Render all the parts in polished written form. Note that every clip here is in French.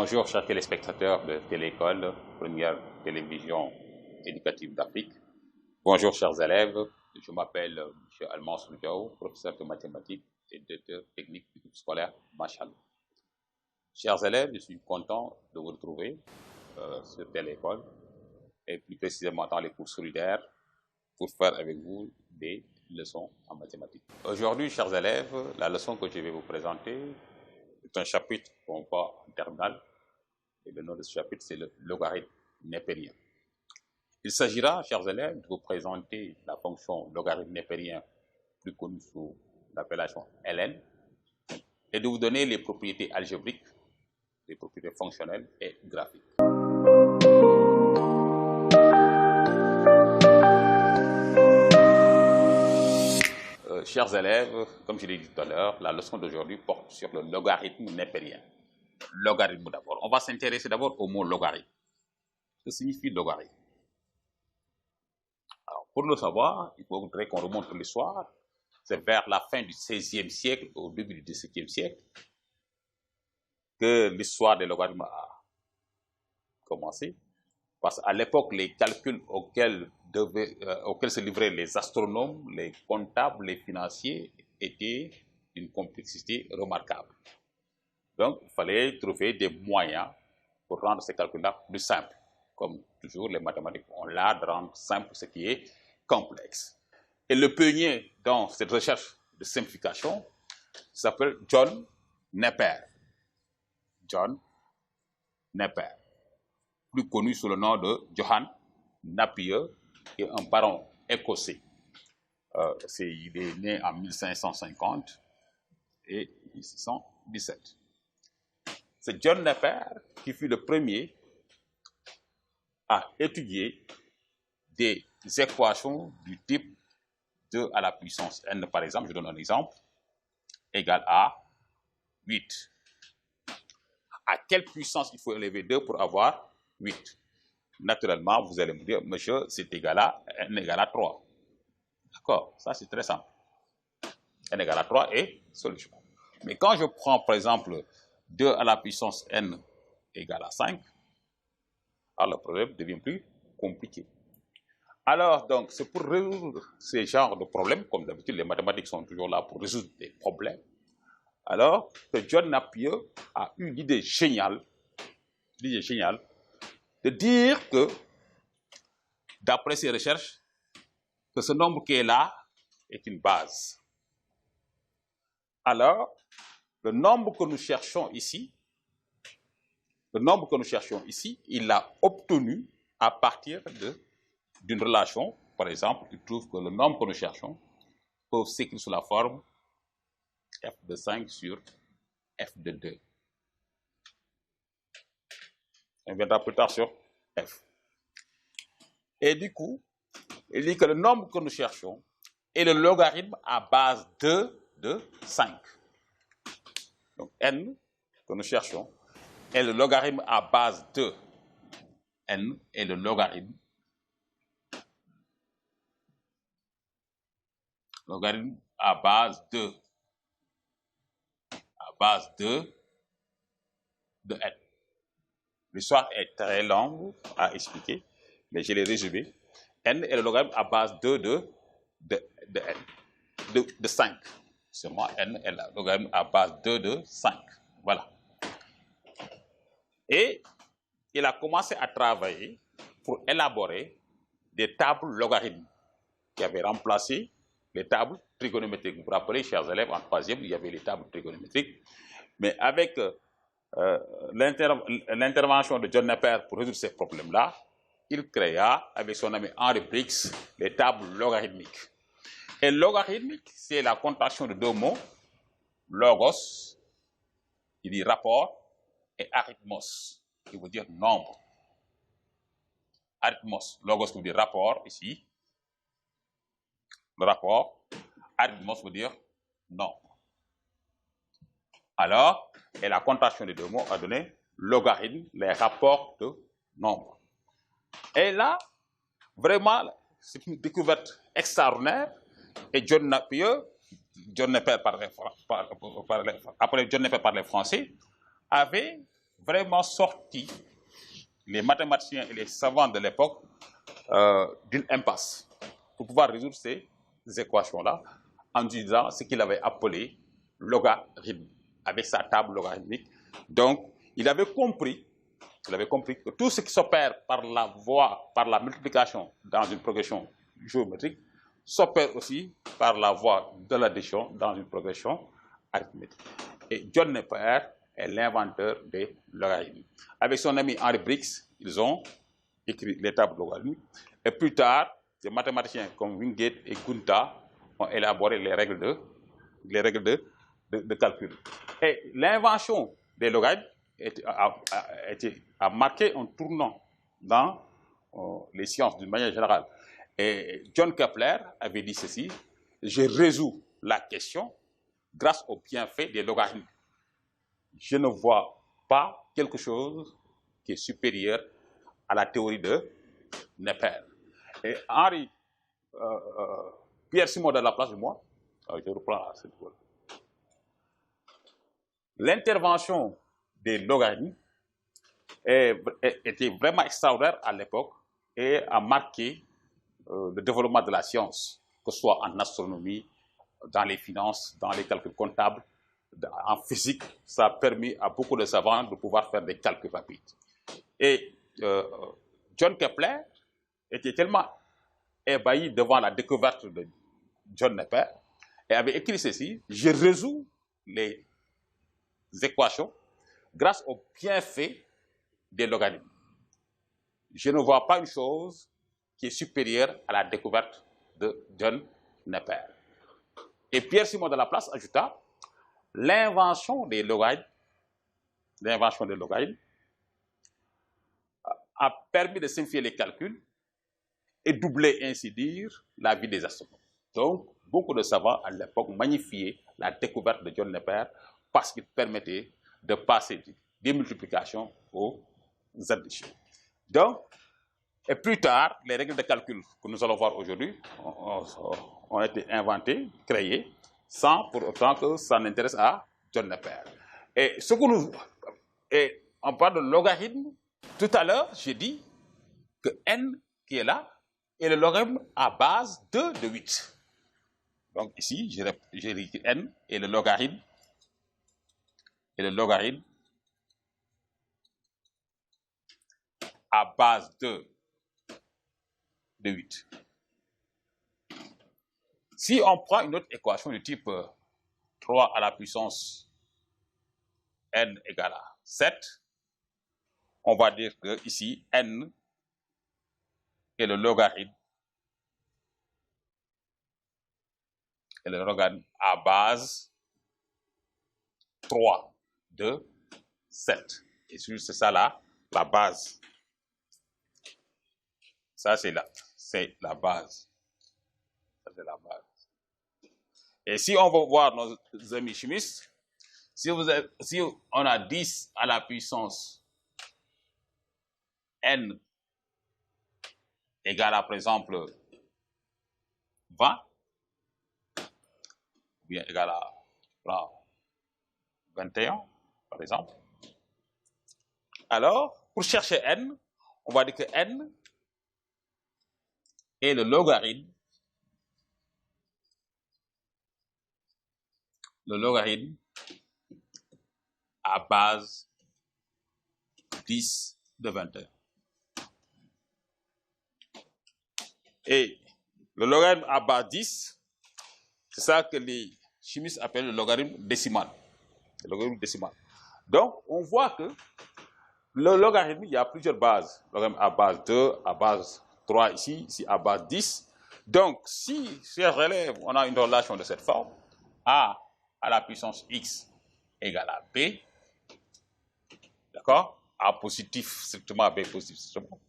Bonjour chers téléspectateurs de Télécole, première télévision éducative d'Afrique. Bonjour chers élèves, je m'appelle M. Almansour Diaw, professeur de mathématiques et directeur technique du groupe scolaire Machal. Chers élèves, je suis content de vous retrouver sur Télécole et plus précisément dans les cours solidaires pour faire avec vous des leçons en mathématiques. Aujourd'hui, chers élèves, la leçon que je vais vous présenter est un chapitre qu'on voit en terminale. Et le nom de ce chapitre, c'est le logarithme népérien. Il s'agira, chers élèves, de vous présenter la fonction logarithme népérien, plus connue sous l'appellation ln, et de vous donner les propriétés algébriques, les propriétés fonctionnelles et graphiques. Chers élèves, comme je l'ai dit tout à l'heure, la leçon d'aujourd'hui porte sur le logarithme népérien. Logarithme d'abord. On va s'intéresser d'abord au mot logarithme. Que signifie logarithme? Alors, pour le savoir, il faudrait qu'on remonte l'histoire. C'est vers la fin du XVIe siècle, au début du XVIIe siècle, que l'histoire des logarithmes a commencé. Parce qu'à l'époque, les calculs auxquels se livraient les astronomes, les comptables, les financiers étaient d'une complexité remarquable. Donc, il fallait trouver des moyens pour rendre ces calculs-là plus simples. Comme toujours, les mathématiques ont l'art de rendre simple ce qui est complexe. Et le pionnier dans cette recherche de simplification s'appelle John Napier. John Napier, plus connu sous le nom de Johann Napier, qui est un baron écossais. Il est né en 1550 et 1617. C'est John Napier qui fut le premier à étudier des équations du type 2 à la puissance n, par exemple, je donne un exemple, égale à 8. À quelle puissance il faut élever 2 pour avoir 8? Naturellement, vous allez me dire, monsieur, c'est égal à n égale à 3. D'accord, ça c'est très simple. N égale à 3 est solution. Mais quand je prends, par exemple, 2 à la puissance n égale à 5, alors le problème devient plus compliqué. Alors, donc, c'est pour résoudre ces genres de problèmes, comme d'habitude, les mathématiques sont toujours là pour résoudre des problèmes. Alors, que John Napier a eu l'idée géniale de dire que, d'après ses recherches, que ce nombre qui est là est une base. Alors, le nombre que nous cherchons ici, il l'a obtenu à partir d'une relation. Par exemple, il trouve que le nombre que nous cherchons peut s'écrire sous la forme f de 5 sur f de 2. On viendra plus tard sur f. Et du coup, il dit que le nombre que nous cherchons est le logarithme à base 2 de 5. Donc n que nous cherchons est le logarithme à base 2. N est le logarithme à base 2. À base 2 de n. L'histoire est très longue à expliquer, mais je l'ai résumé. N est le logarithme à base 2 de n, de 5. Seulement, n est le logarithme à base 2 de 5. Voilà. Et il a commencé à travailler pour élaborer des tables logarithmes qui avaient remplacé les tables trigonométriques. Vous vous rappelez, chers élèves, en troisième, il y avait les tables trigonométriques. Mais avec l'intervention de John Napier pour résoudre ces problèmes-là, il créa, avec son ami Henry Briggs, les tables logarithmiques. Et logarithmique, c'est la contraction de deux mots, logos, qui dit rapport, et arithmos, qui veut dire nombre. Arithmos, logos qui veut dire rapport, ici. Le rapport, arithmos veut dire nombre. Alors, et la contraction des deux mots a donné logarithme, les rapports de nombres. Et là, vraiment, c'est une découverte extraordinaire. Et John Napier, après John Napier parlait français, avait vraiment sorti les mathématiciens et les savants de l'époque d'une impasse pour pouvoir résoudre ces équations-là en disant ce qu'il avait appelé logarithme, avec sa table logarithmique. Donc, il avait compris que tout ce qui s'opère par la voie, par la multiplication dans une progression géométrique, s'opère aussi par la voie de l'addition dans une progression arithmétique. Et John Napier est l'inventeur des logarithmes. Avec son ami Henry Briggs, ils ont écrit les tables logarithmiques. Et plus tard, des mathématiciens comme Wingate et Gunther ont élaboré les règles de calcul. Et l'invention des logarithmes a marqué un tournant dans les sciences d'une manière générale. Et John Kepler avait dit ceci: je résous la question grâce au bienfait des logarithmes. Je ne vois pas quelque chose qui est supérieur à la théorie de Napier. Et Pierre-Simon de Laplace, moi, je reprends cette fois. L'intervention des logarithmes était vraiment extraordinaire à l'époque et a marqué le développement de la science, que ce soit en astronomie, dans les finances, dans les calculs comptables, en physique. Ça a permis à beaucoup de savants de pouvoir faire des calculs rapides. Et John Kepler était tellement ébahi devant la découverte de John Napier et avait écrit ceci: je résous les équations grâce au bienfait des logarithmes. Je ne vois pas une chose qui est supérieure à la découverte de John Napier. Et Pierre-Simon de Laplace ajouta: l'invention des logarithmes a permis de simplifier les calculs et doubler, ainsi dire, la vie des astronomes. Donc, beaucoup de savants à l'époque magnifiaient la découverte de John Napier parce qu'il permettait de passer des multiplications aux additions. Donc, et plus tard, les règles de calcul que nous allons voir aujourd'hui ont été inventées, créées, sans pour autant que ça n'intéresse à John Napier. Et on parle de logarithme. Tout à l'heure, j'ai dit que n qui est là est le logarithme à base 2 de 8. Donc ici, j'ai écrit n et le logarithme à base de 8. Si on prend une autre équation du type 3 à la puissance n égale à 7, on va dire que ici, n est le logarithme à base 3 de 7. Et c'est ça là, la base. Ça, c'est la base. Ça, c'est la base. Et si on va voir nos amis chimistes, si on a 10 à la puissance n égale à, par exemple, 20, ou bien égale à 21, par exemple, alors, pour chercher n, on va dire que n est le logarithme à base 10 de 21. Et le logarithme à base 10, c'est ça que les chimistes appellent le logarithme décimal. Le logarithme décimal. Donc, on voit que le logarithme, il y a plusieurs bases. Le logarithme à base 2, à base 3 ici à base 10. Donc, si, chers élèves, on a une relation de cette forme, a à la puissance x égale à b, d'accord? A positif strictement, b positif strictement.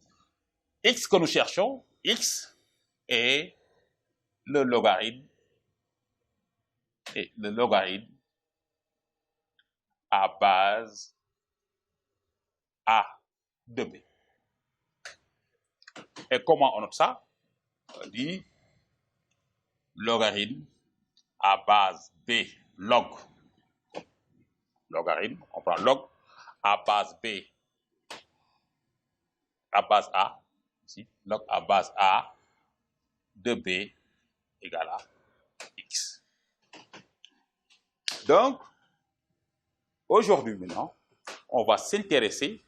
X que nous cherchons, x est le logarithme à base a de b. Et comment on note ça? On dit logarithme à base b log. Logarithme, on prend log à base B à base A, ici, log à base A de B égale à X. Donc, aujourd'hui maintenant, on va s'intéresser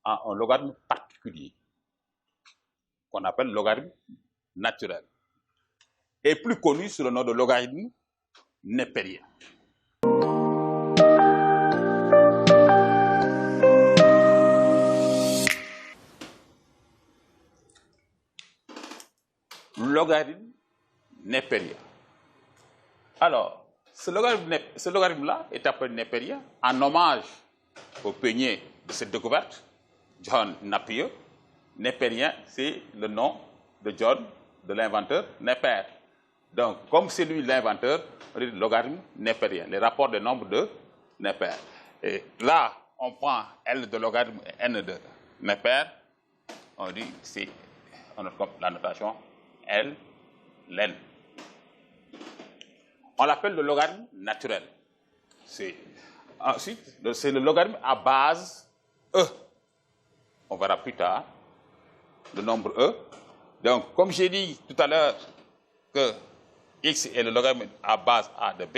à un logarithme particulier qu'on appelle logarithme naturel, et plus connu sous le nom de logarithme népérien. Logarithme népérien. Alors, ce logarithme-là est appelé népérien en hommage au pionnier de cette découverte, John Napier. Népérien, c'est le nom de John, de l'inventeur Népère. Donc, comme c'est lui l'inventeur, on dit logarithme népérien, les rapports des nombres de Népère. Et là, on prend L de logarithme et N de Népère, on dit, c'est la notation L, N. On l'appelle le logarithme naturel. Ensuite, c'est le logarithme à base E. On verra plus tard le nombre E. Donc, comme j'ai dit tout à l'heure que X est le logarithme à base A de B,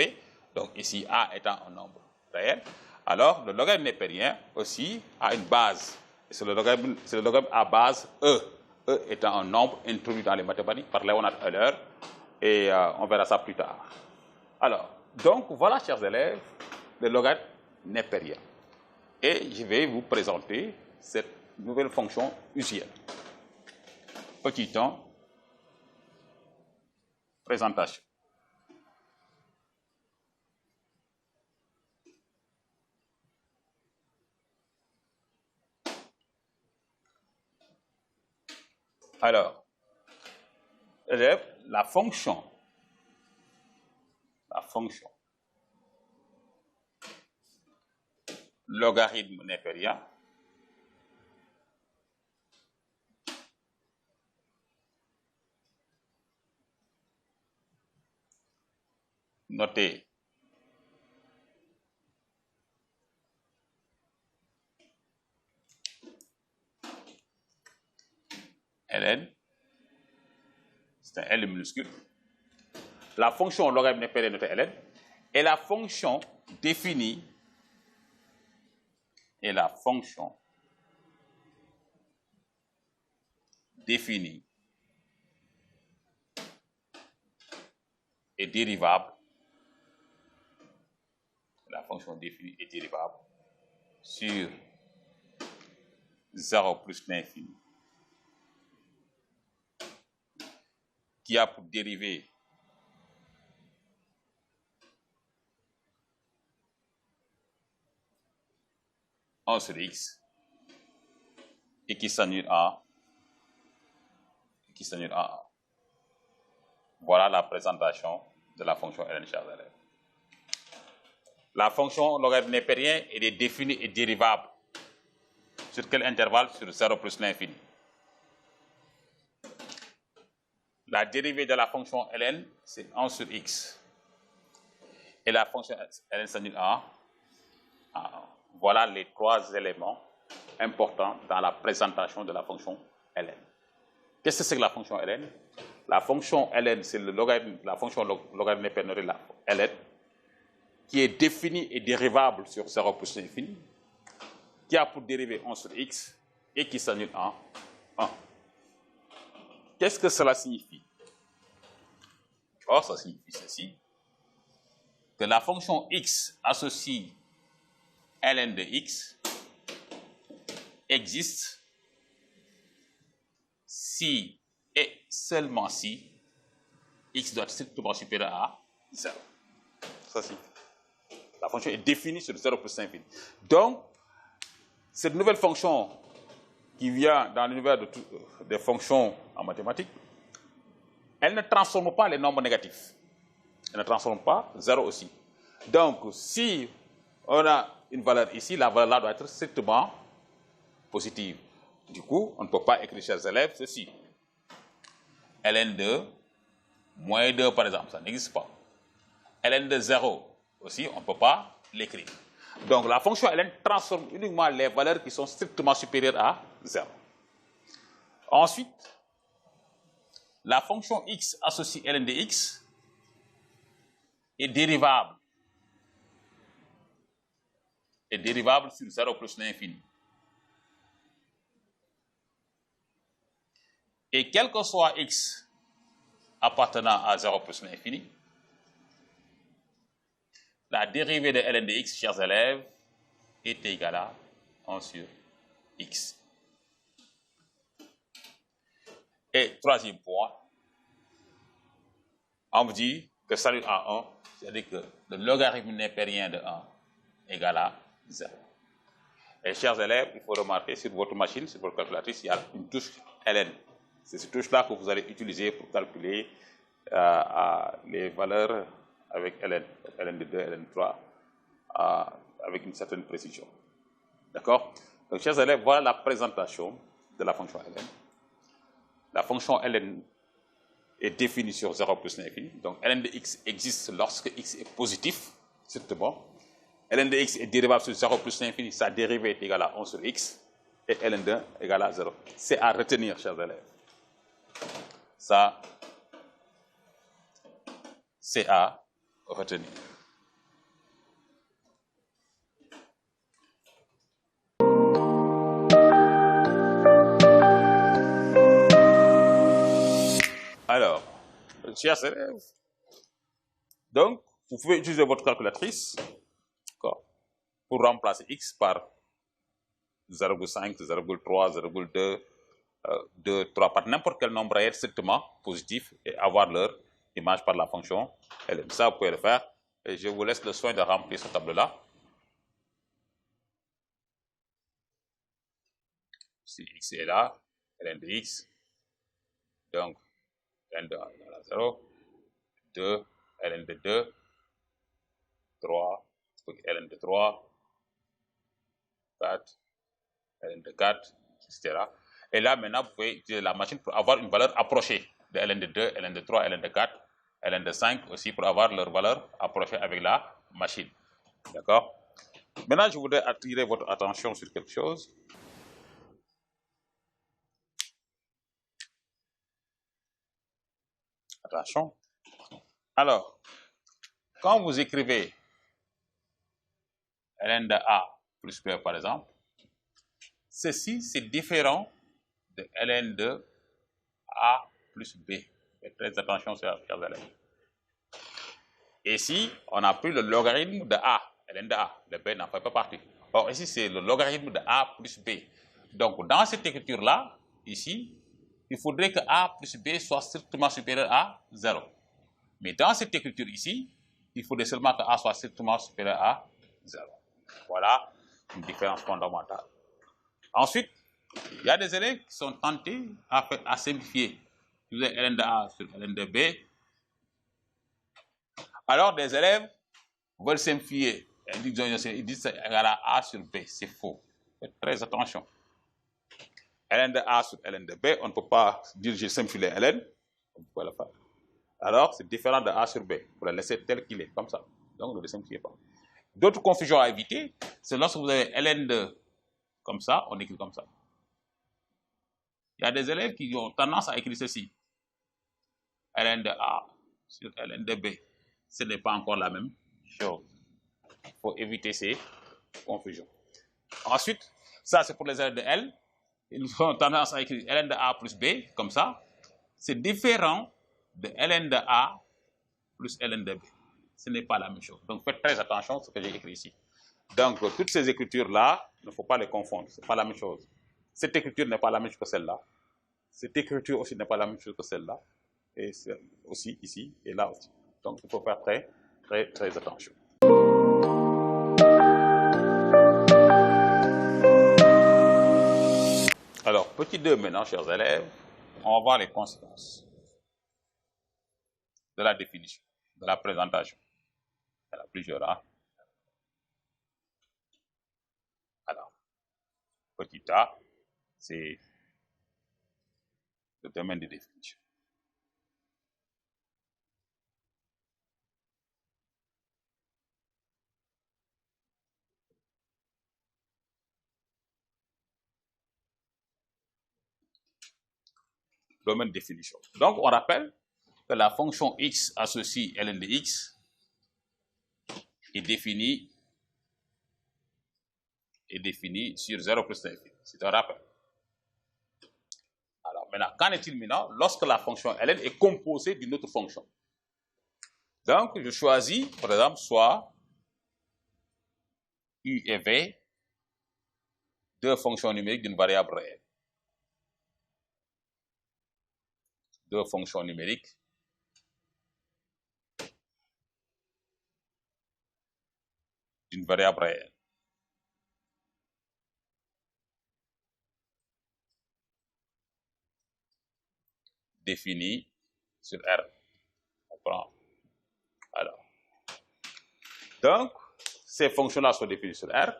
donc ici A étant un nombre réel, alors le logarithme népérien aussi a une base. C'est le logarithme à base E. E étant un nombre introduit dans les mathématiques par Leonhard Euler, et on verra ça plus tard. Alors, donc voilà, chers élèves, le logarithme népérien. Et je vais vous présenter cette nouvelle fonction usuelle. Petit temps, présentation. Alors, élèves, la fonction logarithme népérien notez Ln, c'est un L minuscule. La fonction logarithme népérien notée Ln est la fonction définie et dérivable. La fonction définie est dérivable sur 0 plus l'infini, qui a pour dérivée un sur x et qui s'annule à 1. Voilà la présentation de la fonction Ln, chers élèves. La fonction logarithme népérien est définie et dérivable. Sur quel intervalle? Sur 0 plus l'infini. La dérivée de la fonction Ln, c'est 1 sur x. Et la fonction Ln s'annule à 1. Voilà les trois éléments importants dans la présentation de la fonction Ln. Qu'est-ce que c'est que la fonction Ln? La fonction Ln, c'est la fonction logarithme népérien de la Ln, qui est définie et dérivable sur 0 plus l'infini, qui a pour dérivée 1 sur x et qui s'annule en 1. Qu'est-ce que cela signifie? Or, ça signifie ceci, que la fonction x associe Ln de x existe si et seulement si x doit être strictement supérieur à 0. Ça signifie. La fonction est définie sur 0 plus l'infini. Donc, cette nouvelle fonction qui vient dans l'univers des fonctions en mathématiques, elle ne transforme pas les nombres négatifs. Elle ne transforme pas 0 aussi. Donc, si on a une valeur ici, la valeur là doit être strictement positive. Du coup, on ne peut pas écrire, chers élèves, ceci. Ln de moins 2, par exemple, ça n'existe pas. Ln de 0 aussi, on ne peut pas l'écrire. Donc la fonction ln transforme uniquement les valeurs qui sont strictement supérieures à 0. Ensuite, la fonction x associée ln de x est dérivable. Sur 0 plus l'infini. Et quel que soit x appartenant à 0 plus l'infini, la dérivée de ln de x, chers élèves, est égale à 1 sur x. Et troisième point, on vous dit que salut à 1, c'est-à-dire que le logarithme népérien de 1 égale à 0. Et chers élèves, il faut remarquer sur votre machine, sur votre calculatrice, il y a une touche ln. C'est cette touche-là que vous allez utiliser pour calculer les valeurs avec ln, ln de 2, ln de 3, avec une certaine précision. D'accord? Donc, chers élèves, voilà la présentation de la fonction ln. La fonction ln est définie sur 0 plus l'infini. Donc, ln de x existe lorsque x est positif, strictement. ln de x est dérivable sur 0 plus l'infini. Sa dérivée est égale à 1 sur x. Et ln de 1 égale à 0. C'est à retenir, chers élèves. Ça, c'est à retenir. Alors, chers élèves, donc, vous pouvez utiliser votre calculatrice pour remplacer x par 0,5, 0,3, 0,2, 2, 3, par n'importe quel nombre réel strictement positif et avoir leur image par la fonction ln. Ça, vous pouvez le faire. Et je vous laisse le soin de remplir ce tableau-là. Si x est là, ln de x, donc ln de 1 égale à 0, 2, ln de 2, 3, ln de 3, 4, ln de 4, etc. Et là, maintenant, vous pouvez utiliser la machine pour avoir une valeur approchée de ln de 2, ln de 3, ln de 4, ln de 5 aussi pour avoir leur valeur approchée avec la machine. D'accord? Maintenant, je voudrais attirer votre attention sur quelque chose. Attention. Alors, quand vous écrivez ln de A plus B, par exemple, ceci, c'est différent de ln de A plus B. Faites très attention, chers élèves. Ici, on a pris le logarithme de A, ln de A. Le B n'en fait pas partie. Or, ici, c'est le logarithme de A plus B. Donc, dans cette écriture-là, ici, il faudrait que A plus B soit strictement supérieur à 0. Mais dans cette écriture ici, il faudrait seulement que A soit strictement supérieur à 0. Voilà une différence fondamentale. Ensuite, il y a des élèves qui sont tentés à simplifier ln de A sur ln de B. Alors, des élèves veulent simplifier. Ils disent c'est égal à A sur B. C'est faux. Faites très attention. ln de A sur ln de B, on ne peut pas dire j'ai simplifié ln. On ne peut pas le faire. Alors, c'est différent de A sur B. Il faut le laisser tel qu'il est, comme ça. Donc, ne le simplifiez pas. D'autres confusions à éviter, c'est lorsque vous avez ln de comme ça, on écrit comme ça. Il y a des élèves qui ont tendance à écrire ceci. ln de A sur ln de B. Ce n'est pas encore la même chose. Il faut éviter ces confusions. Ensuite, ça c'est pour les élèves de L. Ils ont tendance à écrire ln de A plus B, comme ça. C'est différent de ln de A plus ln de B. Ce n'est pas la même chose. Donc faites très attention à ce que j'ai écrit ici. Donc toutes ces écritures-là, il ne faut pas les confondre. Ce n'est pas la même chose. Cette écriture n'est pas la même chose que celle-là. Cette écriture aussi n'est pas la même chose que celle-là. Et aussi ici et là aussi. Donc il faut faire très attention. Alors, petit 2 maintenant, chers élèves, on va voir les conséquences de la définition, de la présentation. Il y en a plusieurs là. Alors, petit a, c'est le domaine de définition. domaine de définition. Donc, on rappelle que la fonction x associe ln de x est définie sur 0 plus l'infini. C'est un rappel. Alors, maintenant, qu'en est-il maintenant lorsque la fonction ln est composée d'une autre fonction? Donc, je choisis, par exemple, soit u et v, deux fonctions numériques d'une variable réelle. Deux fonctions numériques d'une variable réelle. Définie sur R. On prend. Alors. Donc, ces fonctions-là sont définies sur R.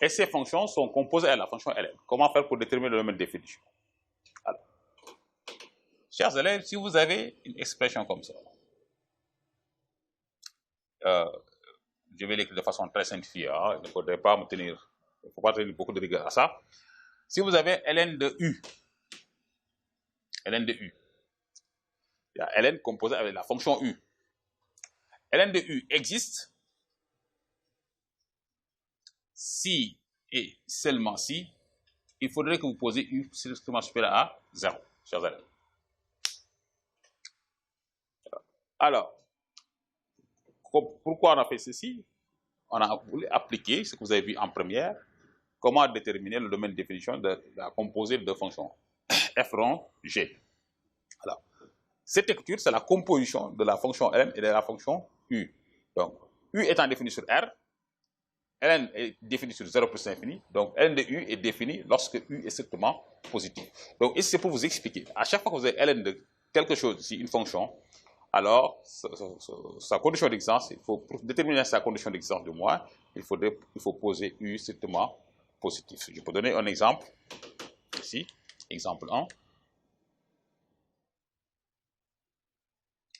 Et ces fonctions sont composées à la fonction ln. Comment faire pour déterminer le domaine de définition? Alors, chers élèves, si vous avez une expression comme ça, je vais l'écrire de façon très simplifiée, hein, il ne faudrait pas me tenir, il ne faut pas tenir beaucoup de rigueur à ça. Si vous avez ln de u, il y a ln composé avec la fonction u. ln de u existe si et seulement si il faudrait que vous posez u strictement supérieur à 0, chers élèves. Alors, pourquoi on a fait ceci? On a voulu appliquer ce que vous avez vu en première, comment déterminer le domaine de définition de la composée de fonctions f rond g. Alors, cette écriture, c'est la composition de la fonction ln et de la fonction u. Donc, u étant défini sur R, ln est défini sur 0 plus l'infini, donc ln de u est défini lorsque u est strictement positif. Donc, ici, c'est pour vous expliquer. À chaque fois que vous avez ln de quelque chose, ici, une fonction, alors, sa condition d'existence, pour déterminer sa condition d'existence de moins, il faut poser u strictement positif. Je peux donner un exemple, ici, exemple 1.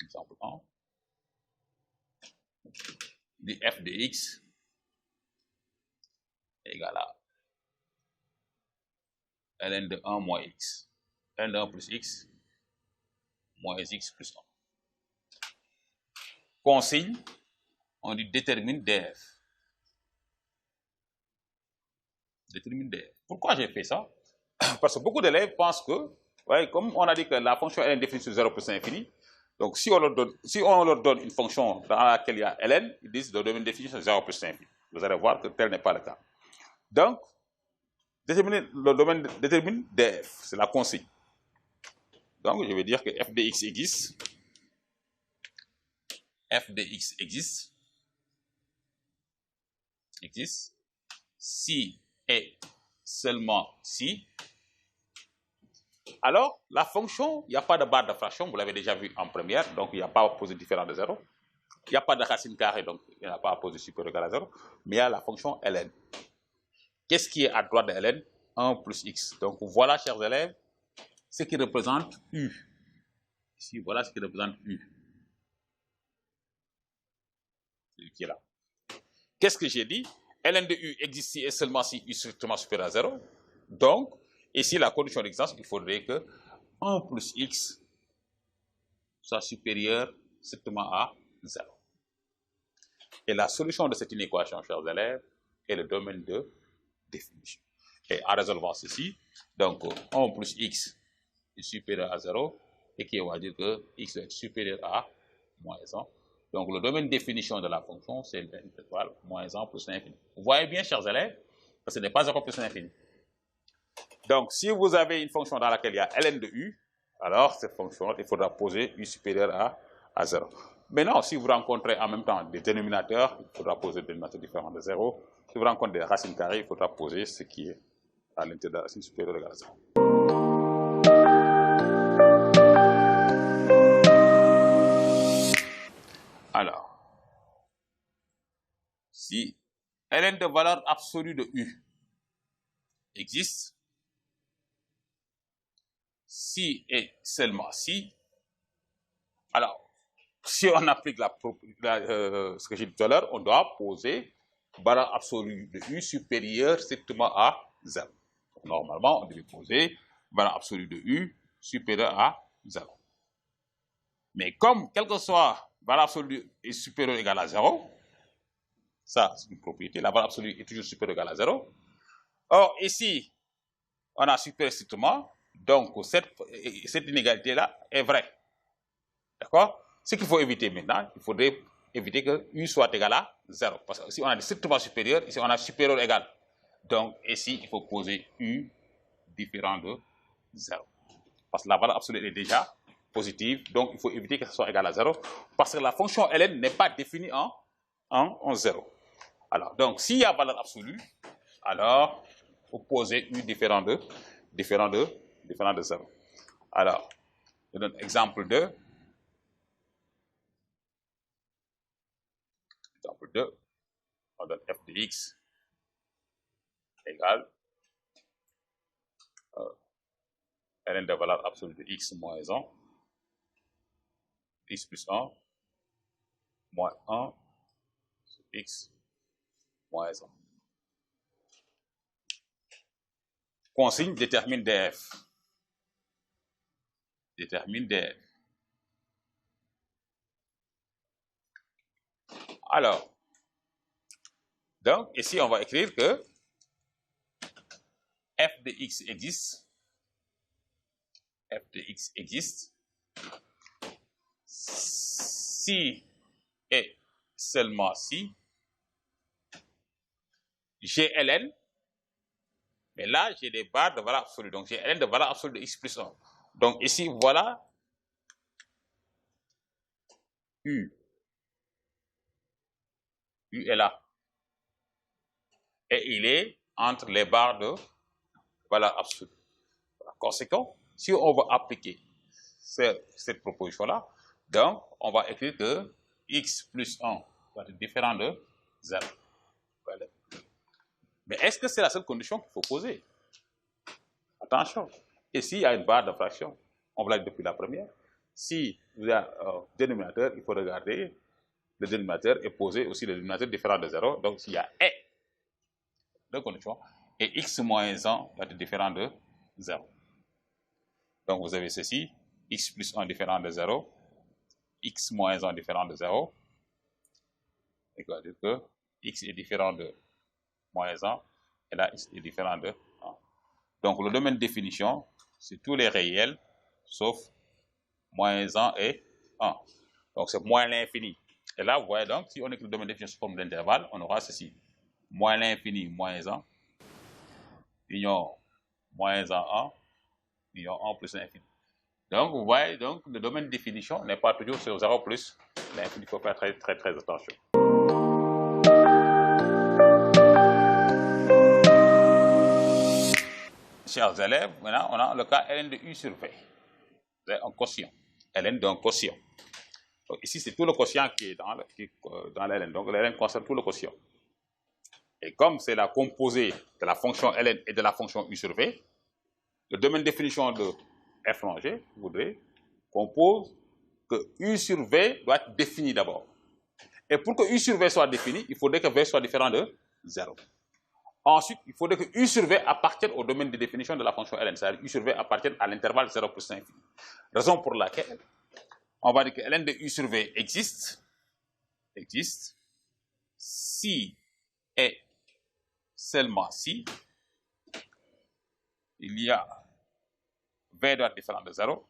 Exemple 1. De f de x égale à ln de 1 moins x. ln de 1 plus x moins x plus 1. Consigne, on dit détermine df. Détermine df. Pourquoi j'ai fait ça? Parce que beaucoup d'élèves pensent que, ouais, comme on a dit que la fonction ln est définie sur 0 plus l'infini, donc si on leur donne une fonction dans laquelle il y a ln, ils disent le domaine de définition 0 plus l'infini. Vous allez voir que tel n'est pas le cas. Donc, détermine df, c'est la consigne. Donc, je vais dire que f de x existe. F de x existe si et seulement si. Alors, la fonction, il n'y a pas de barre de fraction, vous l'avez déjà vu en première, donc il n'y a pas à poser différent de 0. Il n'y a pas de racine carrée, donc il n'y a pas à poser supérieur égal à 0. Mais il y a la fonction ln. Qu'est-ce qui est à droite de ln? 1 plus x. Donc voilà, chers élèves, ce qui représente u. Ici, voilà ce qui représente u. C'est qui est là. Qu'est-ce que j'ai dit? ln de u existe si et seulement si u strictement supérieur à 0. Donc, ici, la condition d'existence, il faudrait que 1 plus x soit supérieur strictement à 0. Et la solution de cette inéquation, chers élèves, est le domaine de définition. Et en résolvant ceci, donc 1 plus x est supérieur à 0, et qui va dire que x doit être supérieur à moins 1. Donc le domaine de définition de la fonction, c'est l'intervalle moins 1 plus l'infini. Vous voyez bien, chers élèves, que ce n'est pas 0 plus l'infini. Donc si vous avez une fonction dans laquelle il y a ln de u, alors cette fonction, il faudra poser u supérieur à 0. Maintenant, si vous rencontrez en même temps des dénominateurs, il faudra poser des dénominateurs différents de 0. Si vous rencontrez des racines carrées, il faudra poser ce qui est à l'intérieur de la racine supérieure égale à 0. Alors, si ln de valeur absolue de u existe, si et seulement si, alors, si on applique ce que j'ai dit tout à l'heure, on doit poser valeur absolue de u supérieure strictement à 0. normalement, on devait poser valeur absolue de U supérieure à 0. Mais comme, quel que soit valeur absolue est supérieure ou égale à 0, ça, c'est une propriété, la valeur absolue est toujours supérieure ou égale à 0. Or, ici, on a supérieur strictement, donc cette inégalité-là est vraie. D'accord? Ce qu'il faut éviter maintenant, il faudrait éviter que U soit égal à 0. Parce que si on a strictement supérieur, ici on a supérieur égal. Donc ici, il faut poser U différent de 0. Parce que la valeur absolue est déjà positive, donc il faut éviter que ce soit égal à 0. Parce que la fonction ln n'est pas définie en 0. Alors, donc s'il y a valeur absolue, alors il faut poser U différent de 0. Alors, je donne exemple 2. Exemple 2, on donne f de x égale ln de valeur absolue de x moins 1, x plus 1, moins 1 sur x moins 1. Consigne détermine df. Détermine df. Alors, donc ici on va écrire que f de x existe. F de x existe si et seulement si j'ai ln, mais là j'ai des barres de valeur absolue, donc j'ai ln de valeur absolue de x plus 1. Donc ici voilà U. U est là. Et il est entre les barres de valeur absolue. Par conséquent, si on va appliquer cette proposition-là, donc on va écrire que x plus 1 va être différent de 0. Voilà. Mais est-ce que c'est la seule condition qu'il faut poser? Attention. Ici, il y a une barre de fraction. On l'a dit depuis la première. Si vous avez un dénominateur, il faut regarder le dénominateur et poser aussi le dénominateur différent de 0. Donc, s'il y a et deux conditions, et x moins 1 va être différent de 0. Donc, vous avez ceci, x plus 1 différent de 0, x moins 1 différent de 0. Et on va dire que x est différent de moins 1, et là, x est différent de 1. Donc, le domaine de définition, c'est tous les réels, sauf moins 1 et 1. Donc, c'est moins l'infini. Et là, vous voyez donc, si on écrit le domaine de définition sous forme d'intervalle, on aura ceci. Moins l'infini, moins 1, union moins 1, 1, union 1 plus l'infini. Donc, vous voyez, donc, le domaine de définition n'est pas toujours sur 0 plus l'infini. Il faut faire très, très, très attention. Chers élèves, maintenant, on a le cas ln de u sur v. Un quotient. Ln d'un quotient. Donc, ici, c'est tout le quotient qui est dans ln. Donc, ln concerne tout le quotient. Et comme c'est la composée de la fonction ln et de la fonction u sur v, le domaine de définition de f rangé voudrait qu'on pose que u sur v doit être défini d'abord. Et pour que u sur v soit défini, il faudrait que v soit différent de 0. Ensuite, il faudrait que u sur v appartienne au domaine de définition de la fonction ln, c'est-à-dire u sur v appartienne à l'intervalle 0 plus l'infini. Raison pour laquelle on va dire que ln de u sur v existe si et seulement si il y a v doit être différent de 0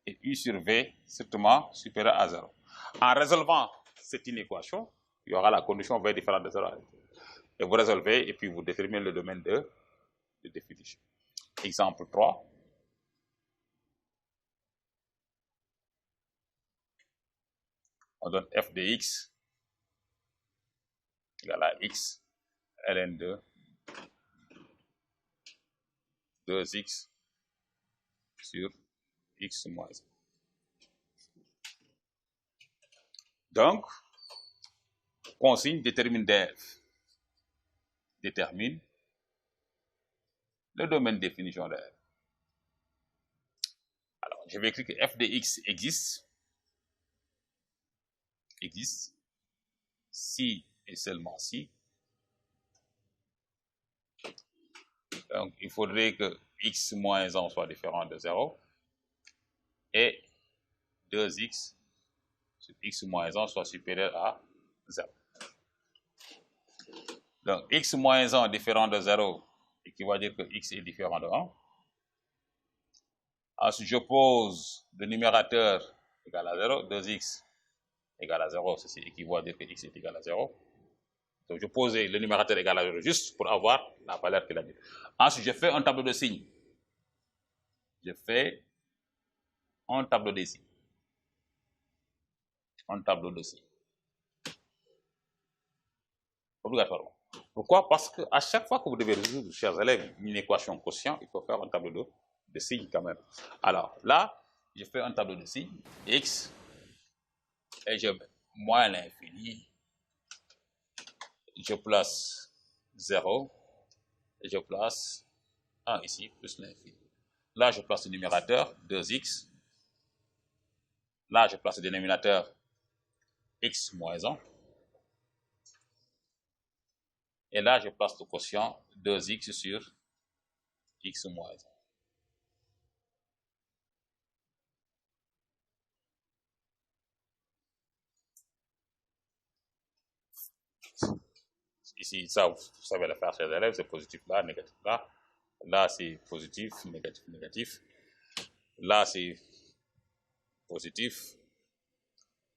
et u sur v strictement supérieur à 0. En résolvant cette inéquation, il y aura la condition v différente de 0. Et vous résolvez et puis vous déterminez le domaine de définition. Exemple 3. On donne f de x égale à x ln de 2x sur x moins 1. Donc, consigne détermine df. Détermine le domaine de définition de f. Alors, je vais écrire que f de x existe si et seulement si Donc, il faudrait que x moins 1 soit différent de 0 et 2x sur x moins 1 soit supérieur à 0. Donc, x moins 1 différent de 0, équivaut à dire que x est différent de 1. Ensuite, je pose le numérateur égal à 0, 2x égale à 0, ceci équivaut à dire que x est égal à 0. Donc, je pose le numérateur égal à 0 juste pour avoir la valeur qu'il a dit. Ensuite, je fais un tableau de signes. Je fais un tableau de signes. Un tableau de signes. Obligatoirement. Pourquoi? Parce qu'à chaque fois que vous devez résoudre, chers élèves, une équation quotient, il faut faire un tableau de signes quand même. Alors là, je fais un tableau de signes, x, et je mets moins l'infini, je place 0, et je place 1 ici, plus l'infini. Là, je place le numérateur, 2x. Là, je place le dénominateur, x moins 1. Et là, je place le quotient 2x sur x moins 1. Ici, ça, vous savez le faire, chers élèves, c'est positif là, négatif là. Là, c'est positif, négatif, négatif. Là, c'est positif,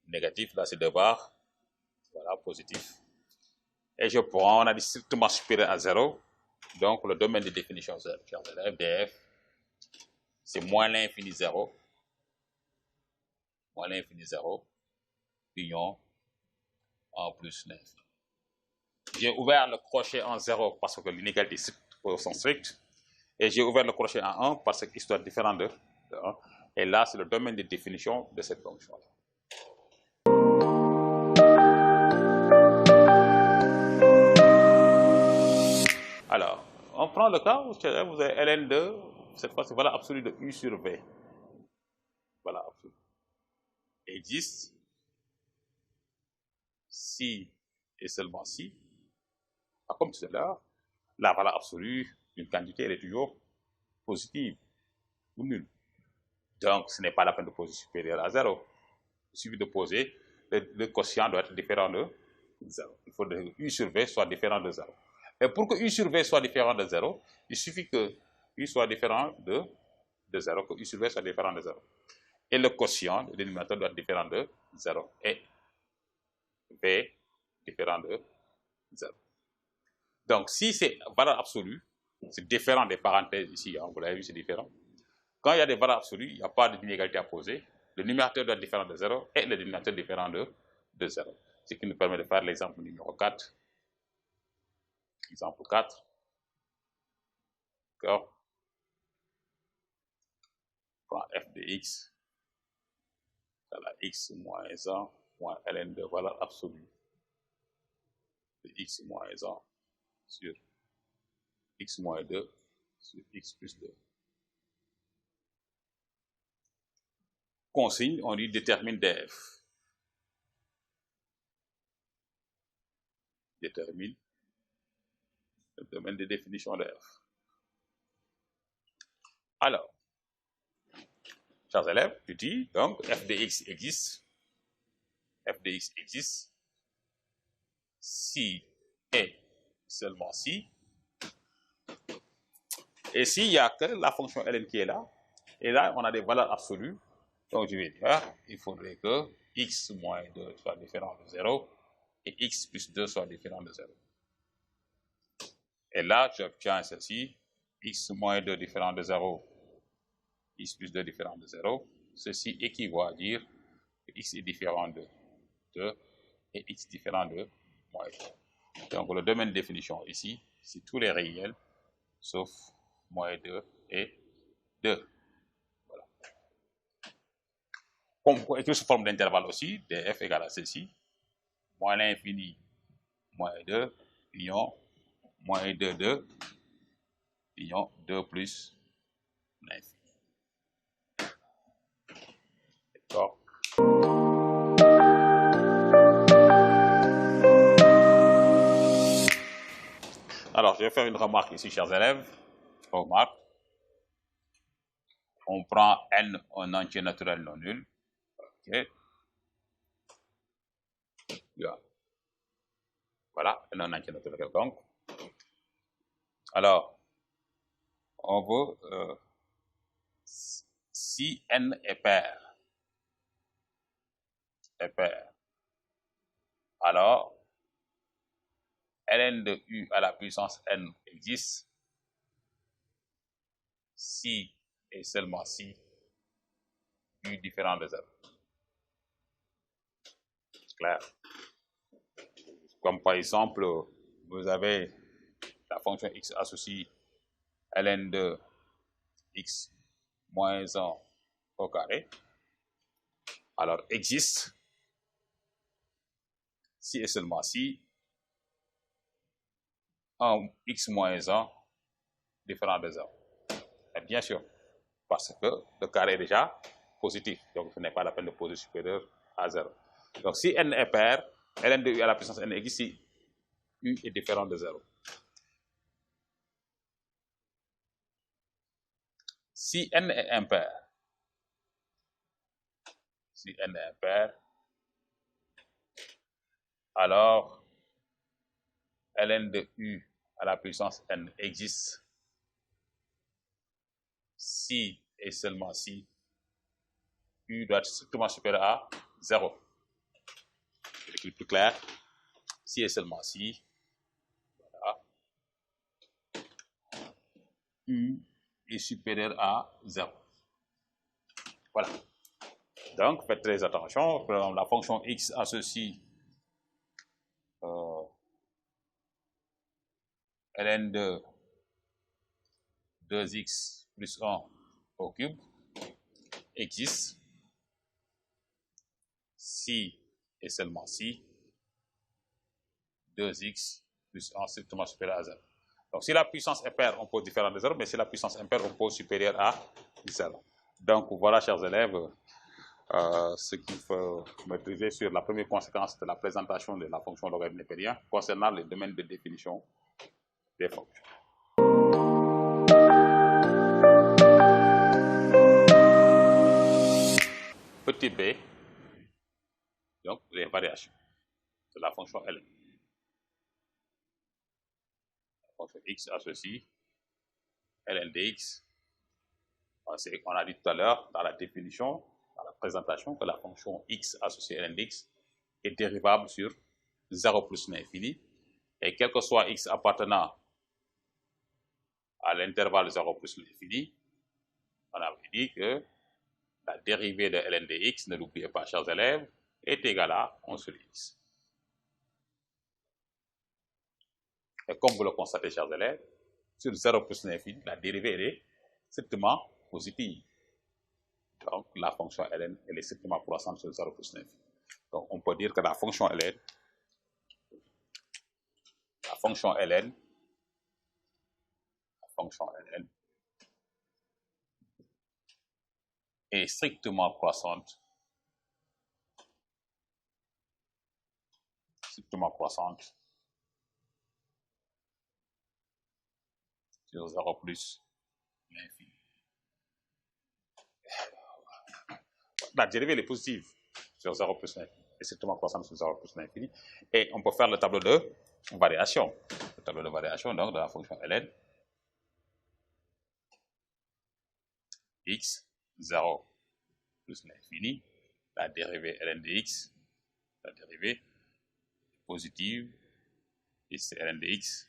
négatif. Là, c'est 2 barres. Voilà, positif. Et je prends, on a dit strictement supérieur à 0. Donc, le domaine de définition, chers élèves, df, c'est moins l'infini 0. Moins l'infini 0. Union en plus l'infini. J'ai ouvert le crochet en 0 parce que l'inégalité sont strictes. Et j'ai ouvert le crochet en 1 parce que histoire différente de 1. Et là, c'est le domaine de définition de cette fonction-là. Alors, on prend le cas où vous avez ln2, cette fois c'est valeur absolue de u sur v. Valeur absolue. Existe si et seulement si, comme tout à l'heure, la valeur absolue d'une quantité elle est toujours positive ou nulle. Donc, ce n'est pas la peine de poser supérieur à 0. Il suffit de poser, le quotient doit être différent de 0. Il faut que u sur v soit différent de 0. Et pour que u sur v soit différent de 0, il suffit que u soit différent de 0, que u sur v soit différent de 0. Et le quotient, le dénominateur doit être différent de 0. Et v différent de 0. Donc, si c'est valeur absolue, c'est différent des parenthèses ici, hein, vous l'avez vu, c'est différent. Quand il y a des valeurs absolues, il n'y a pas d'inégalité à poser. Le numérateur doit être différent de 0 et le dénominateur différent de 0. Ce qui nous permet de faire l'exemple numéro 4. Exemple 4. D'accord. On prend f de x. Voilà, x moins 1 moins ln de valeur absolue de x moins 1 sur x moins 2 sur x plus 2. Consigne, on dit détermine df. Détermine le domaine de définition df. Alors, chers élèves, tu dis donc f de x existe. F de x existe si et seulement si. Et s'il n'y a que la fonction ln qui est là, et là on a des valeurs absolues, donc je vais dire, il faudrait que x moins 2 soit différent de 0 et x plus 2 soit différent de 0. Et là, j'obtiens ceci, x moins 2 différent de 0, x plus 2 différent de 0. Ceci équivaut à dire que x est différent de 2 et x différent de moins 2. Donc le domaine de définition ici, c'est tous les réels, sauf moins 2 et 2. Voilà. Comme écrit sous forme d'intervalle aussi, df égale à ceci, moins l'infini, moins 2, union, moins 2, 2, union 2 plus l'infini. D'accord. Alors, je vais faire une remarque ici, chers élèves. On remarque, on prend n un entier naturel non nul. Okay. Yeah. Voilà, n un entier naturel quelconque. Alors, on veut, si n est pair, alors ln de u à la puissance n existe si et seulement si u différent de 0. C'est clair. Comme par exemple, vous avez la fonction x associe ln de x moins 1 au carré. Alors, existe si et seulement si un x moins 1 différent de 0. Et bien sûr, parce que le carré est déjà positif, donc ce n'est pas la peine de poser supérieur à 0. Donc si n est pair, ln de u à la puissance n existe si u est différent de 0. Si n est impair, alors ln de u à la puissance n existe si et seulement si u doit être strictement supérieur à 0. Je l'écris plus clair. Si et seulement si, voilà, u est supérieur à 0. Voilà. Donc, faites très attention. La fonction x associe ln de 2x plus 1 au cube existe si et seulement si 2x plus 1 strictement supérieur à 0. Donc, si la puissance est paire, on pose différent de 0, mais si la puissance est impaire, on pose supérieur à 0. Donc, voilà, chers élèves, ce qu'il faut maîtriser sur la première conséquence de la présentation de la fonction logarithme népérien concernant les domaines de définition des fonctions. Petit b, donc les variations de la fonction ln. La fonction x associe ln dx. On a dit tout à l'heure dans la définition, dans la présentation, que la fonction x associée ln dx est dérivable sur 0 plus l'infini. Et quel que soit x appartenant à l'intervalle 0 plus l'infini, on avait dit que la dérivée de ln dx, ne l'oubliez pas, chers élèves, est égale à 1 sur x. Et comme vous le constatez, chers élèves, sur 0 plus l'infini, la dérivée est strictement positive. Donc, la fonction ln, elle est strictement croissante sur 0 plus l'infini. Donc, on peut dire que la fonction ln est strictement croissante sur 0 plus l'infini. La dérivée est positive sur 0 plus l'infini, est strictement croissante sur 0 plus l'infini. Et on peut faire le tableau de variation. Le tableau de variation donc de la fonction ln x 0 plus l'infini, la dérivée ln dx, la dérivée positive, et c'est ln dx.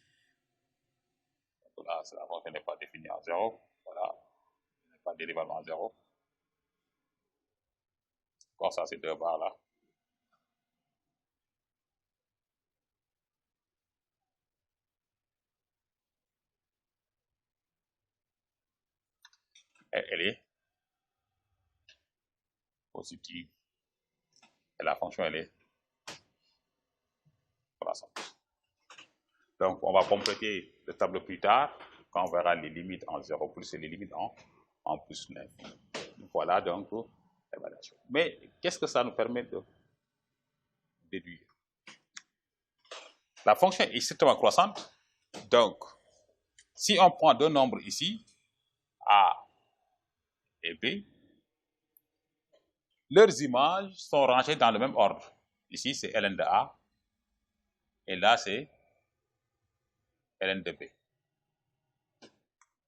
Donc là, la fonction n'est pas définie en 0. Voilà, n'est pas dérivable en 0. Encore ça, c'est deux barres là. Et elle est positive. Et la fonction, elle est croissante. Donc, on va compléter le tableau plus tard, quand on verra les limites en 0 plus et les limites en plus 9. Voilà donc l'évaluation. Mais qu'est-ce que ça nous permet de déduire? La fonction est strictement croissante, donc Si on prend deux nombres ici, A et B, leurs images sont rangées dans le même ordre. Ici, c'est ln de A, et là, c'est ln de B.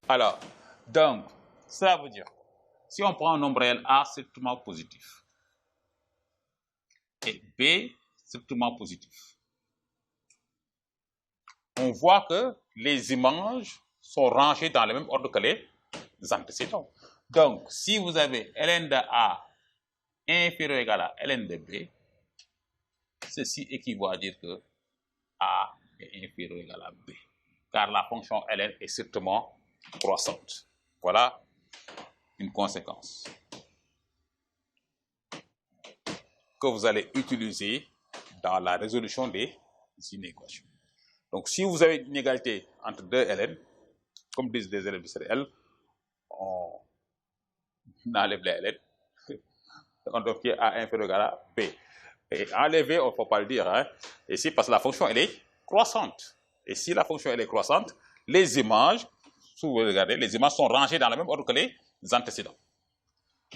Alors, donc, ça veut dire, si on prend un nombre réel A strictement positif, et B strictement positif, on voit que les images sont rangées dans le même ordre que les antécédents. Donc, si vous avez ln de A inférieur ou égal à ln de B, ceci équivaut à dire que A est inférieur ou égal à B, car la fonction ln est strictement croissante. Voilà une conséquence que vous allez utiliser dans la résolution des inéquations. Donc, si vous avez une égalité entre deux ln, comme disent des élèves de CRL, on enlève les ln, on obtient A inférieur ou égal à B. Et enlever, il ne faut pas le dire, hein, ici, parce que la fonction, elle est croissante. Et si la fonction, elle est croissante, les images, si vous regardez, les images sont rangées dans le même ordre que les antécédents.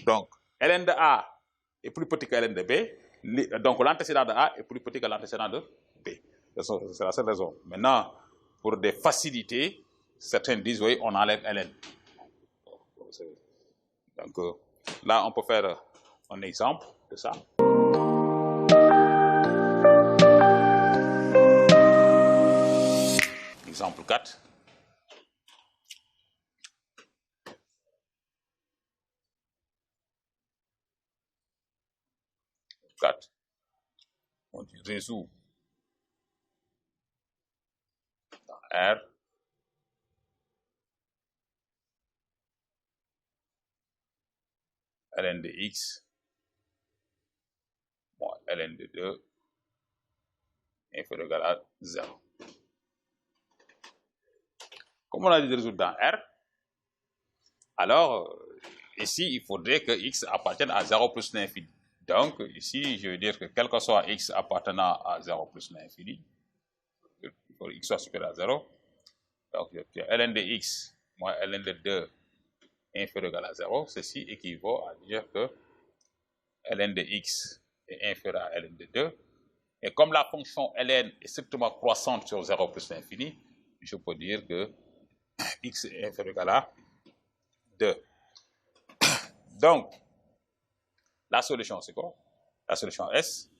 Donc, ln de A est plus petit que ln de B, donc l'antécédent de A est plus petit que l'antécédent de B. C'est la seule raison. Maintenant, pour des facilités, certains disent, oui, on enlève ln. Donc, là, on peut faire un exemple de ça. Exemple 4. On résout dans R ln de x moins ln de 2 inférieur ou égal à 0. Comme on a dit de résoudre dans R, alors ici, il faudrait que x appartienne à 0 plus l'infini. Donc, ici, je veux dire que quel que soit x appartenant à 0 plus l'infini, il faut que x soit supérieur à 0. Donc, ln de x moins ln de 2 inférieur ou égal à 0. Ceci équivaut à dire que ln de x est inférieur à ln de 2. Et comme la fonction ln est strictement croissante sur 0 plus l'infini, je peux dire que x est inférieur ou égal à 2. Donc, la solution, c'est quoi? La solution S,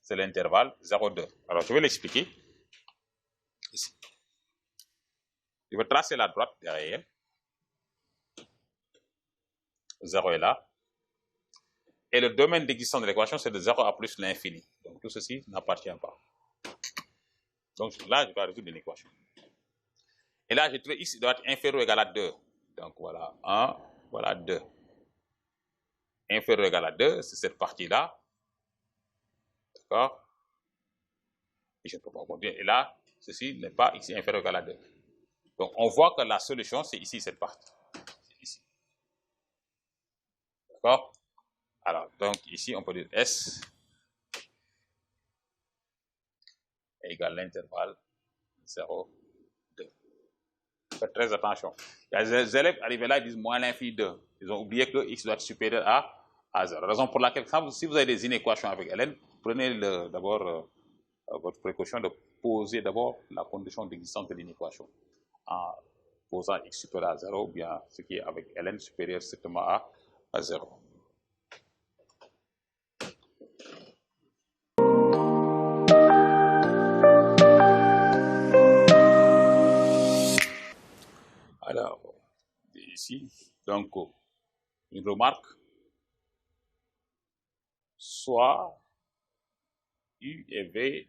c'est l'intervalle 0,2. Alors, je vais l'expliquer ici. Je vais tracer la droite derrière. 0 est là. Et le domaine d'existence de l'équation, c'est de 0 à plus l'infini. Donc, tout ceci n'appartient pas. Donc, là, je dois résoudre une équation. Et là, j'ai trouvé x doit être inférieur ou égal à 2. Donc, voilà 1, voilà 2. Inférieur ou égal à 2, c'est cette partie-là. D'accord? Et je ne peux pas continuer. Et là, ceci n'est pas x inférieur ou égal à 2. Donc, on voit que la solution, c'est ici, cette partie. Ici. D'accord? Alors, donc, ici, on peut dire S égale l'intervalle 0, 2. Faites très attention. Il y a des élèves arrivés là, ils disent moins l'infini 2. Ils ont oublié que x doit être supérieur à 0. Raison pour laquelle, si vous avez des inéquations avec ln, prenez d'abord votre précaution de poser d'abord la condition d'existence de l'inéquation en posant x supérieur à 0 ou bien ce qui est avec ln supérieur strictement à 0. Alors, ici, donc, une remarque, soit U et V,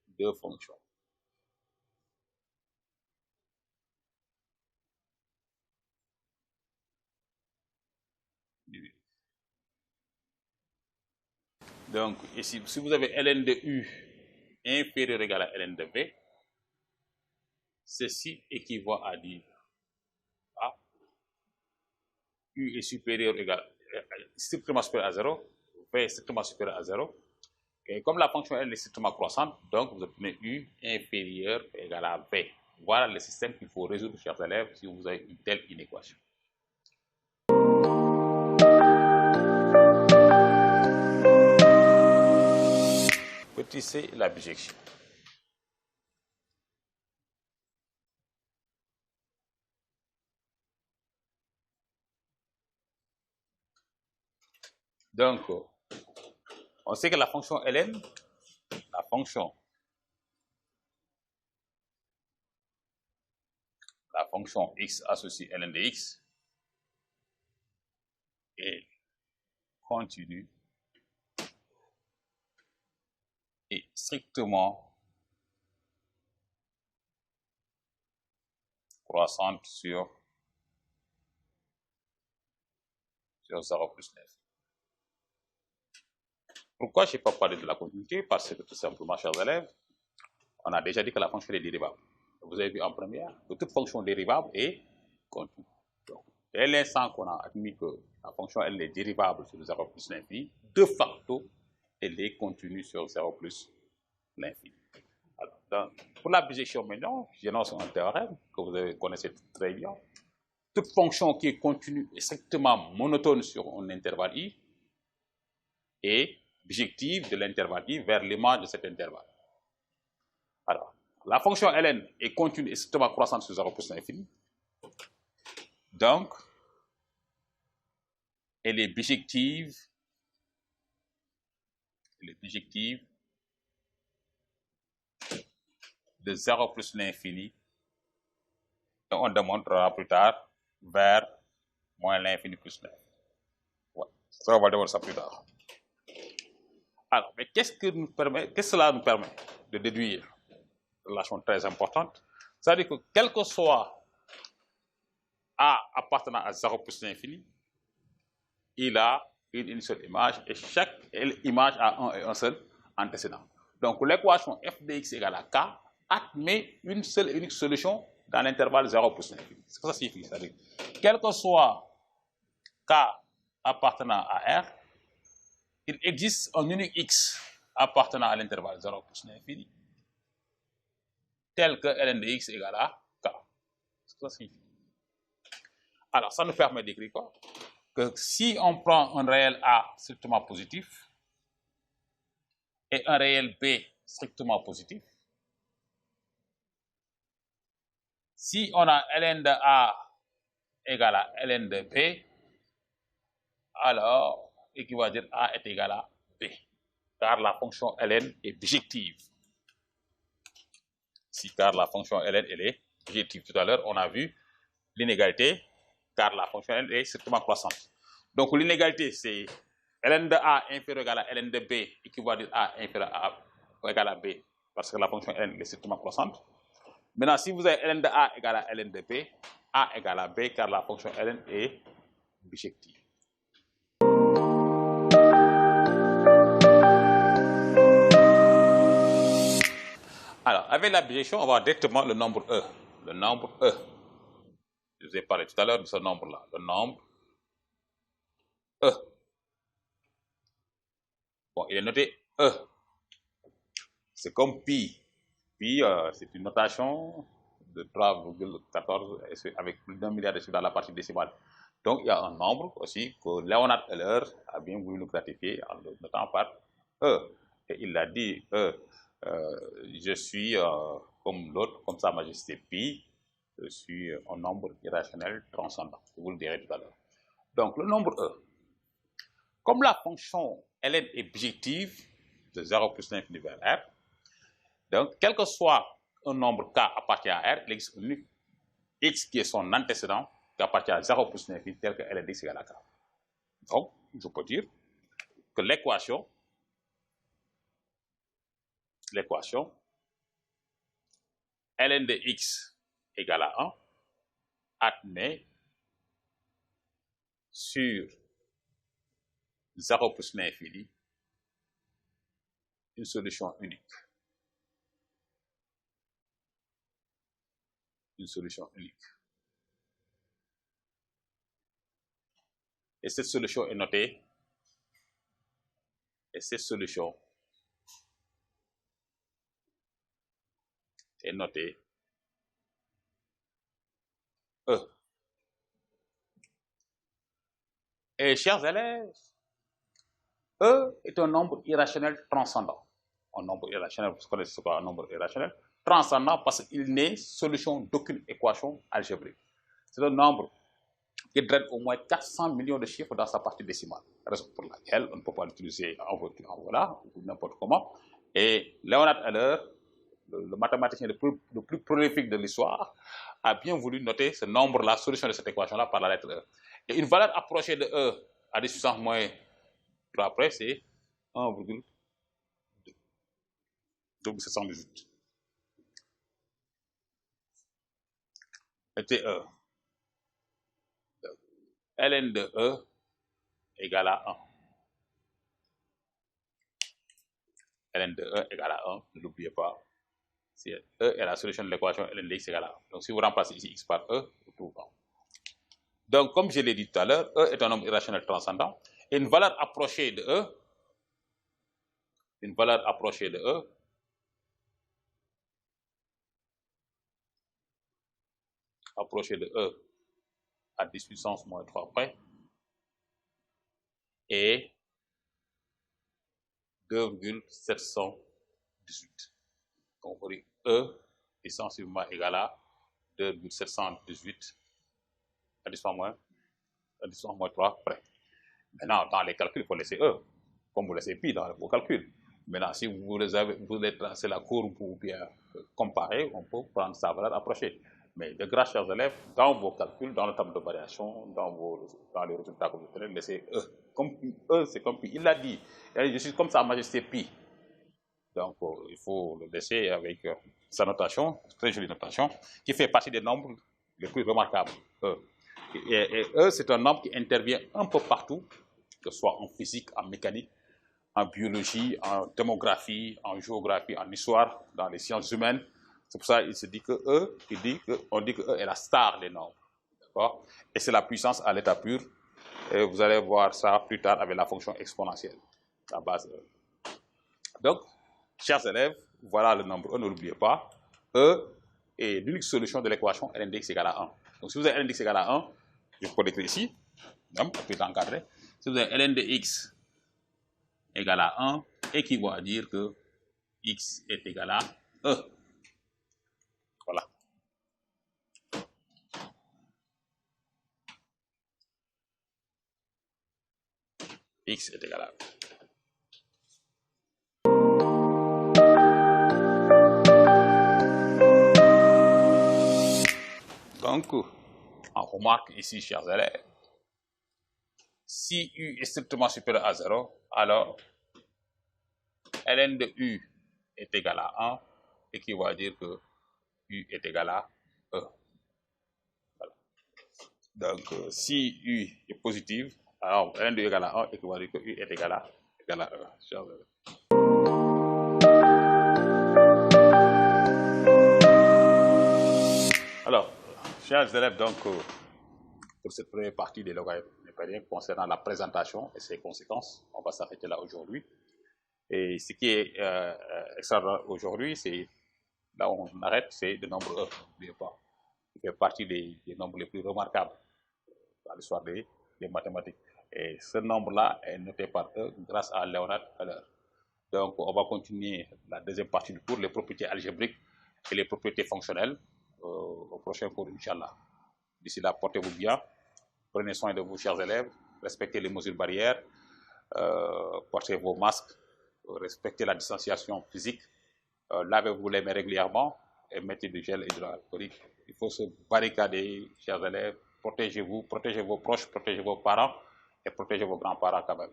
deux fonctions. Donc, ici, si vous avez ln de U inférieur ou égal à ln de V, ceci équivaut à dire A, U est supérieur ou égal, strictement supérieur à 0, V est strictement supérieur à 0. Et comme la fonction L est strictement croissante, donc vous obtenez U inférieur ou égal à V. voilà le système qu'il faut résoudre, chers élèves, si vous avez une telle inéquation. Petit c, la bijection. Donc, on sait que la fonction ln, la fonction x associée ln de x est continue et strictement croissante sur 0 plus 9. Pourquoi je n'ai pas parlé de la continuité? Parce que tout simplement, chers élèves, on a déjà dit que la fonction est dérivable. Vous avez vu en première que toute fonction dérivable est continue. Donc, dès l'instant qu'on a admis que la fonction elle est dérivable sur 0 plus l'infini, de facto, elle est continue sur 0 plus l'infini. Alors, pour la bijection maintenant, j'énonce un théorème que vous connaissez très bien. Toute fonction qui est continue et strictement monotone sur un intervalle i est bijective de l'intervalle i vers l'image de cet intervalle. Alors, la fonction ln est continue et strictement croissante sur 0 plus l'infini. Donc, elle est bijective de 0 plus l'infini. Et on démontrera plus tard vers moins l'infini plus 9. Ouais. Ça, on va démontrer ça plus tard. Alors, mais qu'est-ce que cela nous permet de déduire? Une relation très importante. C'est-à-dire que quel que soit A appartenant à 0 plus l'infini, il a une seule image et chaque image a un et un seul antécédent. Donc l'équation f de x égale à k admet une seule et unique solution dans l'intervalle 0 plus l'infini. C'est ce que ça signifie. C'est-à-dire quel que soit k appartenant à R, il existe un unique x appartenant à l'intervalle 0 plus l'infini, tel que ln de x égale à k. C'est ce que ça signifie. Alors, ça nous permet d'écrire quoi? Que si on prend un réel A strictement positif et un réel B strictement positif, si on a ln de A égale à ln de B, alors équivalent A est égal à B, car la fonction ln est bijective. Car la fonction ln elle est bijective. Tout à l'heure, on a vu l'inégalité, car la fonction ln est strictement croissante. Donc l'inégalité, c'est ln de A inférieur égal à ln de B équivalent à A inférieur à égal à B, parce que la fonction ln est strictement croissante. Maintenant, si vous avez ln de A égale à ln de B, A égale à B, car la fonction ln est bijective. Alors, avec la bijection, on va directement le nombre E. Le nombre E. Je vous ai parlé tout à l'heure de ce nombre-là. Le nombre E. Bon, il est noté E. C'est comme pi. Pi, c'est une notation de 3,14 avec plus d'un milliard de chiffres dans la partie décimale. Donc, il y a un nombre aussi que Leonhard Euler a bien voulu nous gratifier en le notant par E. Et il a dit E. Je suis comme l'autre, comme Sa Majesté Pi, je suis un nombre irrationnel transcendant. Je vous le dirai tout à l'heure. Donc, le nombre E. Comme la fonction ln est bijective de 0 plus l'infini vers R, donc, quel que soit un nombre k appartient à R, il existe un unique x qui est son antécédent qui appartient à 0 plus l'infini tel que ln de x égale à k. Donc, je peux dire que l'équation ln de x égale à 1 admet sur 0 plus l'infini une solution unique. Une solution unique. Et cette solution est notée. Et cette solution est notée E. Et chers élèves, E est un nombre irrationnel transcendant. Un nombre irrationnel, vous connaissez ce qu'est un nombre irrationnel? Transcendant parce qu'il n'est solution d'aucune équation algébrique. C'est un nombre qui draine au moins 400 millions de chiffres dans sa partie décimale. Raison pour laquelle on ne peut pas l'utiliser en voilà, ou n'importe comment. Et Leonhard Euler, le mathématicien le plus prolifique de l'histoire, a bien voulu noter ce nombre, la solution de cette équation-là par la lettre E. Et une valeur approchée de E à 10 puissance moins 3 après, c'est 1,718. C'était E. Ln de E égale à 1. Ln de E égale à 1, ne l'oubliez pas. Si E est la solution de l'équation ln de x égale à 1. Donc si vous remplacez ici x par E, vous trouvez 1. Donc comme je l'ai dit tout à l'heure, E est un nombre irrationnel transcendant. Et une valeur approchée de E, à 10 puissance moins 3 près, est 2,718. Donc on dit E est sensiblement égal à 2,718 à 10 moins 3 près. Maintenant, dans les calculs, il faut laisser E, comme vous laissez pi dans vos calculs. Maintenant, si vous voulez tracer la courbe pour bien comparer, on peut prendre sa valeur approchée. Mais de grâce, chers élèves, dans vos calculs, dans le tableau de variation, dans les résultats que vous obtenez, laissez E. Comme E, c'est comme pi. Il l'a dit. Je suis comme sa majesté pi. Donc, il faut le laisser avec sa notation, très jolie notation, qui fait partie des nombres les plus remarquables. E. Et E, c'est un nombre qui intervient un peu partout, que ce soit en physique, en mécanique, en biologie, en démographie, en géographie, en histoire, dans les sciences humaines. C'est pour ça qu'il se dit que E, on dit que E est la star des nombres. D'accord? Et c'est la puissance à l'état pur. Et vous allez voir ça plus tard avec la fonction exponentielle à base E. Donc, chers élèves, voilà le nombre E, ne l'oubliez pas. E est l'unique solution de l'équation ln de x égale à 1. Donc, si vous avez ln de x égale à 1, je peux l'écrire ici, on peut l'encadrer. Si vous avez ln de x égale à 1, équivaut à dire que x est égal à E. Voilà. X est égal à E. Donc, on remarque ici, chers élèves, si U est strictement supérieur à 0, alors ln de U est égal à 1, équivaut à dire que U est égal à E. Voilà. Donc, si U est positive, alors ln de U égale à 1, équivaut à dire que U est égal à E. Chers élèves. Alors, chers élèves, donc, pour cette première partie des logarithmes népériens concernant la présentation et ses conséquences, on va s'arrêter là aujourd'hui. Et ce qui est extraordinaire aujourd'hui, c'est là où on arrête, c'est le nombre E, n'oubliez pas. Il fait partie des nombres les plus remarquables dans l'histoire des mathématiques. Et ce nombre-là est noté par E grâce à Leonhard Euler. Donc, on va continuer la deuxième partie du cours, les propriétés algébriques et les propriétés fonctionnelles au prochain cours, Inch'Allah. D'ici là, portez-vous bien, prenez soin de vous, chers élèves, respectez les mesures barrières, portez vos masques, respectez la distanciation physique, lavez-vous les mains régulièrement et mettez du gel hydroalcoolique. Il faut se barricader, chers élèves, protégez-vous, protégez vos proches, protégez vos parents et protégez vos grands-parents quand même.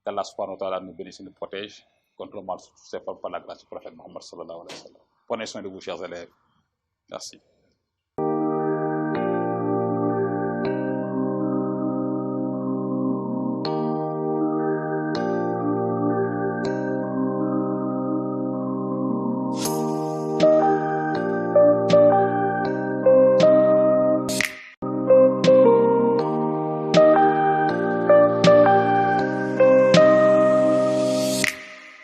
Qu'Allah subhanahu wa ta'ala nous bénisse et nous protège contre le mal, c'est par la grâce du prophète Mohammed sallallahu alayhi wa sallam. Prenez soin de vous, chers élèves. Merci.